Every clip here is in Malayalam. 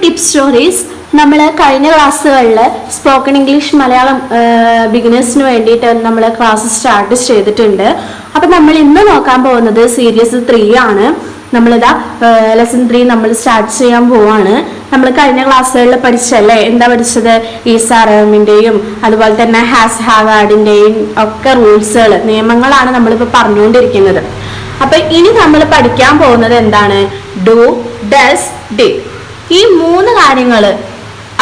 Tip stories. നമ്മൾ കഴിഞ്ഞ ക്ലാസ്സുകളിൽ സ്പോക്കൺ ഇംഗ്ലീഷ് മലയാളം ബിഗിനേഴ്സിന് വേണ്ടിയിട്ട് നമ്മൾ ക്ലാസ് സ്റ്റാർട്ട് ചെയ്തിട്ടുണ്ട്. അപ്പം നമ്മൾ ഇന്ന് നോക്കാൻ പോകുന്നത് സീരീസ് 3 ആണ്. നമ്മളിതാ ലെസൺ 3 നമ്മൾ സ്റ്റാർട്ട് ചെയ്യാൻ പോവാണ്. നമ്മൾ കഴിഞ്ഞ ക്ലാസ്സുകളിൽ പഠിച്ചല്ലേ, എന്താ പഠിച്ചത്? ഈസാറമിൻ്റെയും അതുപോലെ തന്നെ ഹാസ് ഹാവ് ഹാഡിൻ്റെയും ഒക്കെ റൂൾസുകൾ, നിയമങ്ങളാണ് നമ്മളിപ്പോൾ പറഞ്ഞുകൊണ്ടിരിക്കുന്നത്. അപ്പം ഇനി നമ്മൾ പഠിക്കാൻ പോകുന്നത് എന്താണ്? Do, does, did. ഈ 3 കാര്യങ്ങൾ,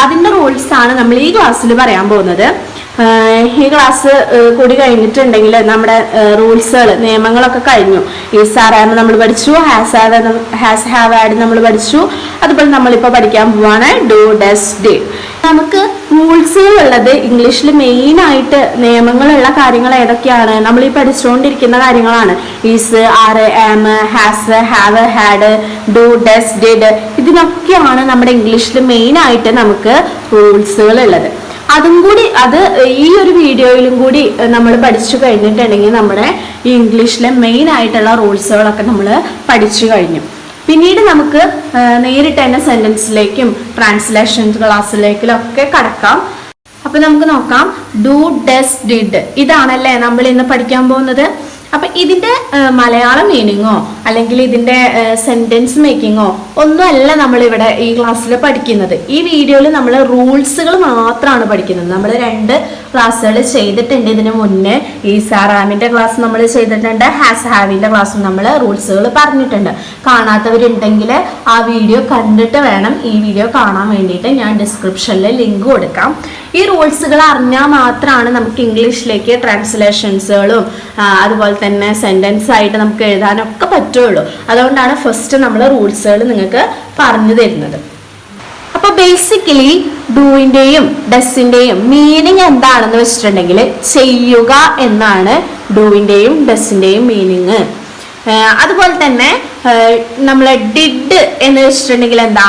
അതിൻ്റെ റൂൾസ് ആണ് നമ്മൾ ഈ ക്ലാസ്സിൽ പറയാൻ പോകുന്നത്. ഈ ക്ലാസ് കൂടി കഴിഞ്ഞിട്ടുണ്ടെങ്കിൽ നമ്മുടെ റൂൾസുകൾ, നിയമങ്ങളൊക്കെ കഴിഞ്ഞു. ഈസാറാമ് നമ്മൾ പഠിച്ചു, ഹാസ് ഹാവ് ഹാഡ് നമ്മൾ പഠിച്ചു. അതുപോലെ നമ്മളിപ്പോൾ പഠിക്കാൻ പോവാണ് ഡു, ഡസ്, ഡിഡ്. നമുക്ക് റൂൾസുകൾ ഉള്ളത് ഇംഗ്ലീഷിൽ മെയിനായിട്ട് നിയമങ്ങളുള്ള കാര്യങ്ങൾ ഏതൊക്കെയാണ്? നമ്മൾ ഈ പഠിച്ചുകൊണ്ടിരിക്കുന്ന കാര്യങ്ങളാണ്. Is, are, am, has, have, had, do, does, did. ഇതിനൊക്കെയാണ് നമ്മുടെ ഇംഗ്ലീഷിൽ മെയിനായിട്ട് നമുക്ക് റൂൾസുകൾ ഉള്ളത്. അതും കൂടി ഈ ഒരു വീഡിയോയിലും കൂടി നമ്മൾ പഠിച്ചു കഴിഞ്ഞിട്ടുണ്ടെങ്കിൽ നമ്മുടെ ഈ ഇംഗ്ലീഷിലെ മെയിൻ ആയിട്ടുള്ള റൂൾസുകളൊക്കെ നമ്മൾ പഠിച്ചു കഴിഞ്ഞു. പിന്നീട് നമുക്ക് നേരിട്ട് തന്നെ സെന്റൻസിലേക്കും ട്രാൻസ്ലേഷൻ ക്ലാസ്സിലേക്കും ഒക്കെ കടക്കാം. അപ്പൊ നമുക്ക് നോക്കാം. ഡു, ഡസ്, ഡിഡ്, ഇതാണല്ലേ നമ്മൾ ഇന്ന് പഠിക്കാൻ പോകുന്നത്. അപ്പൊ ഇതിന്റെ മലയാളം മീനിങ്ങോ അല്ലെങ്കിൽ ഇതിന്റെ സെന്റൻസ് മേക്കിങ്ങോ ഒന്നും അല്ല നമ്മൾ ഇവിടെ ഈ ക്ലാസ്സിൽ പഠിക്കുന്നത്. ഈ വീഡിയോയിൽ നമ്മൾ റൂൾസുകൾ മാത്രമാണ് പഠിക്കുന്നത്. നമ്മൾ 2 ക്ലാസ്സുകൾ ചെയ്തിട്ടുണ്ട് ഇതിന് മുന്നേ. ഈ സാറാമിന്റെ ക്ലാസ് നമ്മൾ ചെയ്തിട്ടുണ്ട്, ഹാസ് ഹാവിന്റെ ക്ലാസ്സും നമ്മൾ റൂൾസുകൾ പറഞ്ഞിട്ടുണ്ട്. കാണാത്തവരുണ്ടെങ്കിൽ ആ വീഡിയോ കണ്ടിട്ട് വേണം ഈ വീഡിയോ കാണാൻ വേണ്ടിയിട്ട്. ഞാൻ ഡിസ്ക്രിപ്ഷനിൽ ലിങ്ക് കൊടുക്കാം. ഈ റൂൾസുകൾ അറിഞ്ഞാൽ മാത്രമാണ് നമുക്ക് ഇംഗ്ലീഷിലേക്ക് ട്രാൻസ്ലേഷൻസുകളും അതുപോലെ തന്നെ സെന്റൻസ് ആയിട്ട് നമുക്ക് എഴുതാനൊക്കെ പറ്റുള്ളൂ. അതുകൊണ്ടാണ് ഫസ്റ്റ് നമ്മൾ റൂൾസുകൾ നിങ്ങൾക്ക് പറഞ്ഞു തരുന്നത്. അപ്പൊ ബേസിക്കലി ഡൂവിന്റെയും ഡസിന്റെയും മീനിങ് എന്താണെന്ന് വെച്ചിട്ടുണ്ടെങ്കിൽ ചെയ്യുക എന്നാണ് ഡൂവിന്റെയും ഡസിന്റെയും മീനിങ്. അതുപോലെ തന്നെ നമ്മൾ ഡിഡ് എന്ന് വെച്ചിട്ടുണ്ടെങ്കിൽ എന്താ?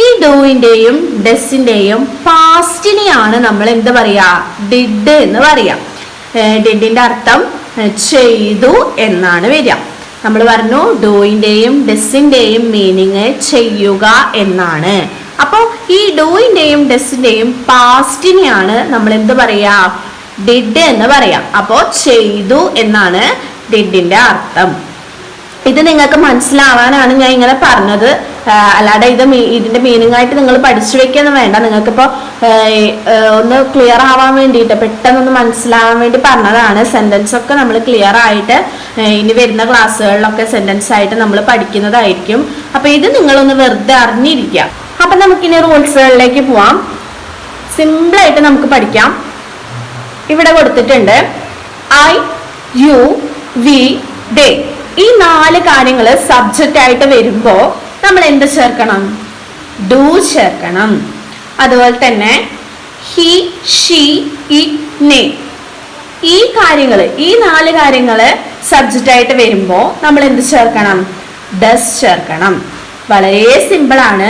ഈ ഡൂവിന്റെയും ഡസിന്റെയും പാസ്റ്റിനെയാണ് നമ്മൾ എന്ത് പറയാ? ഡിഡ് എന്ന് പറയാം. ഡിഡിന്റെ അർത്ഥം ചെയ്തു എന്നാണ് വരിക. നമ്മൾ പറഞ്ഞു ഡൂയിന്റെയും ഡസിന്റെയും മീനിങ് ചെയ്യുക എന്നാണ്. അപ്പോൾ ഈ ഡൂയിന്റെയും ഡസിന്റെയും പാസ്റ്റിനെയാണ് നമ്മൾ എന്ത് പറയാ? ഡിഡ് എന്ന് പറയാം. അപ്പോൾ ചെയ്തു എന്നാണ് ഡിഡിന്റെ അർത്ഥം. ഇത് നിങ്ങൾക്ക് മനസ്സിലാവാനാണ് ഞാൻ ഇങ്ങനെ പറഞ്ഞത്. അല്ലാതെ ഇതിന്റെ മീനിങ് ആയിട്ട് നിങ്ങൾ പഠിച്ചു വെക്കൊന്നും വേണ്ട. നിങ്ങൾക്കിപ്പോ ഒന്ന് ക്ലിയർ ആവാൻ വേണ്ടിയിട്ട്, പെട്ടെന്നൊന്ന് മനസ്സിലാവാൻ വേണ്ടി പറഞ്ഞതാണ്. സെന്റൻസ് ഒക്കെ നമ്മൾ ക്ലിയർ ആയിട്ട് ഇനി വരുന്ന ക്ലാസ്സുകളിലൊക്കെ സെന്റൻസ് ആയിട്ട് നമ്മൾ പഠിക്കുന്നതായിരിക്കും. അപ്പൊ ഇത് നിങ്ങളൊന്ന് വെറുതെ അറിഞ്ഞിരിക്കുക. അപ്പൊ നമുക്കിനി റൂൾസുകളിലേക്ക് പോവാം. സിമ്പിൾ ആയിട്ട് നമുക്ക് പഠിക്കാം. ഇവിടെ കൊടുത്തിട്ടുണ്ട് ഐ, യു, വി, ദേ. ഈ 4 കാര്യങ്ങൾ സബ്ജക്റ്റ് ആയിട്ട് വരുമ്പോ നമ്മൾ എന്ത് ചേർക്കണം? ഡു ചേർക്കണം. അതുപോലെ തന്നെ ഹി, ഷീ, ഇറ്റ്, നെ. ഈ കാര്യങ്ങൾ, ഈ 4 കാര്യങ്ങൾ സബ്ജക്റ്റ് ആയിട്ട് വരുമ്പോ നമ്മൾ എന്ത് ചേർക്കണം? ഡസ് ചേർക്കണം. വളരെ സിമ്പിൾ ആണ്.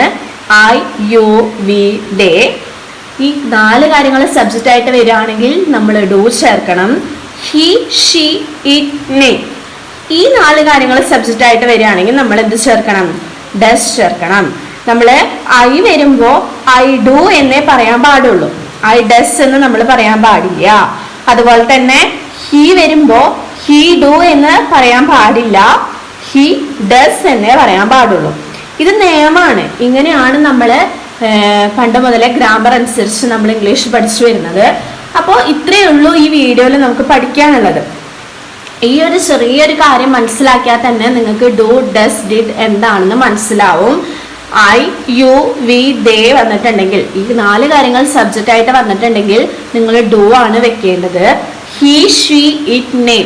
ഐ, യു, വി, ദേ. ഈ 4 കാര്യങ്ങൾ സബ്ജക്റ്റ് ആയിട്ട് വരികയാണെങ്കിൽ നമ്മൾ ഡു ചേർക്കണം. ഹി, ഷീ, ഇറ്റ്, നെ. ഈ 4 കാര്യങ്ങൾ സബ്ജക്റ്റ് ആയിട്ട് വരികയാണെങ്കിൽ നമ്മൾ എന്ത് ചേർക്കണം? ഡസ് ചേർക്കണം. നമ്മൾ ഐ വരുമ്പോ ഐ ഡു എന്നേ പറയാൻ പാടുള്ളൂ. ഐ ഡസ് എന്ന് നമ്മൾ പറയാൻ പാടില്ല. അതുപോലെ തന്നെ ഹി വരുമ്പോ ഹി ഡു എന്ന് പറയാൻ പാടില്ല. ഹി ഡസ് എന്നേ പറയാൻ പാടുള്ളൂ. ഇത് നിയമമാണ്. ഇങ്ങനെയാണ് നമ്മൾ പണ്ട് മുതലേ ഗ്രാമർ അനുസരിച്ച് നമ്മൾ ഇംഗ്ലീഷ് പഠിച്ചു വരുന്നത്. അപ്പോൾ ഇത്രയേ ഉള്ളൂ ഈ വീഡിയോയിൽ നമുക്ക് പഠിക്കാനുള്ളത്. ഈ ഒരു ചെറിയൊരു കാര്യം മനസ്സിലാക്കിയാൽ തന്നെ നിങ്ങൾക്ക് ഡു, ഡസ്, ഡിഡ് എന്താണെന്ന് മനസ്സിലാവും. ഐ, യു, വി, ദേ വന്നിട്ടുണ്ടെങ്കിൽ, ഈ 4 കാര്യങ്ങൾ സബ്ജക്റ്റ് ആയിട്ട് വന്നിട്ടുണ്ടെങ്കിൽ നിങ്ങൾ ഡു ആണ് വെക്കേണ്ടത്. ഹി, ഷീ, ഇറ്റ്, നെ.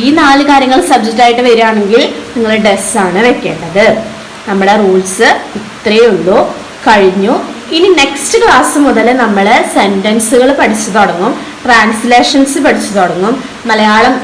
ഈ 4 കാര്യങ്ങൾ സബ്ജക്റ്റ് ആയിട്ട് വരികയാണെങ്കിൽ നിങ്ങൾ ഡസ് ആണ് വെക്കേണ്ടത്. നമ്മുടെ റൂൾസ് ഇത്രയേ ഉള്ളൂ, കഴിഞ്ഞു. ഇനി നെക്സ്റ്റ് ക്ലാസ് മുതൽ നമ്മൾ സെന്റൻസുകൾ പഠിച്ചു തുടങ്ങും, ട്രാൻസ്ലേഷൻസ് പഠിച്ചു തുടങ്ങും. മലയാളം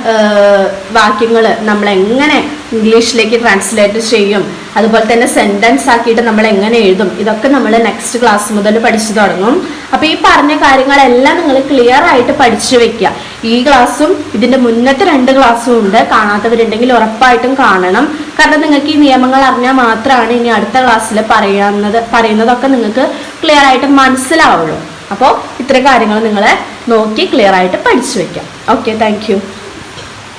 വാക്യങ്ങൾ നമ്മൾ എങ്ങനെ ഇംഗ്ലീഷിലേക്ക് ട്രാൻസ്ലേറ്റ് ചെയ്യും, അതുപോലെ തന്നെ സെന്റൻസ് ആക്കിയിട്ട് നമ്മൾ എങ്ങനെ എഴുതും, ഇതൊക്കെ നമ്മൾ നെക്സ്റ്റ് ക്ലാസ് മുതൽ പഠിച്ചു തുടങ്ങും. അപ്പോൾ ഈ പറഞ്ഞ കാര്യങ്ങളെല്ലാം നിങ്ങൾ ക്ലിയർ ആയിട്ട് പഠിച്ചു വെക്കുക. ഈ ക്ലാസ്സും ഇതിന്റെ മുന്നത്തെ 2 ക്ലാസ്സും ഉണ്ട്. കാണാത്തവരുണ്ടെങ്കിൽ ഉറപ്പായിട്ടും കാണണം. കാരണം നിങ്ങൾക്ക് ഈ നിയമങ്ങൾ അറിഞ്ഞാൽ മാത്രമാണ് ഇനി അടുത്ത ക്ലാസ്സിൽ പറയുന്നതൊക്കെ നിങ്ങൾക്ക് ക്ലിയർ ആയിട്ട് മനസ്സിലാവുള്ളൂ. അപ്പോൾ ഇത്രയും കാര്യങ്ങൾ നിങ്ങൾ നോക്കി ക്ലിയർ ആയിട്ട് പഠിച്ചു വെക്കാം. Okay, thank you.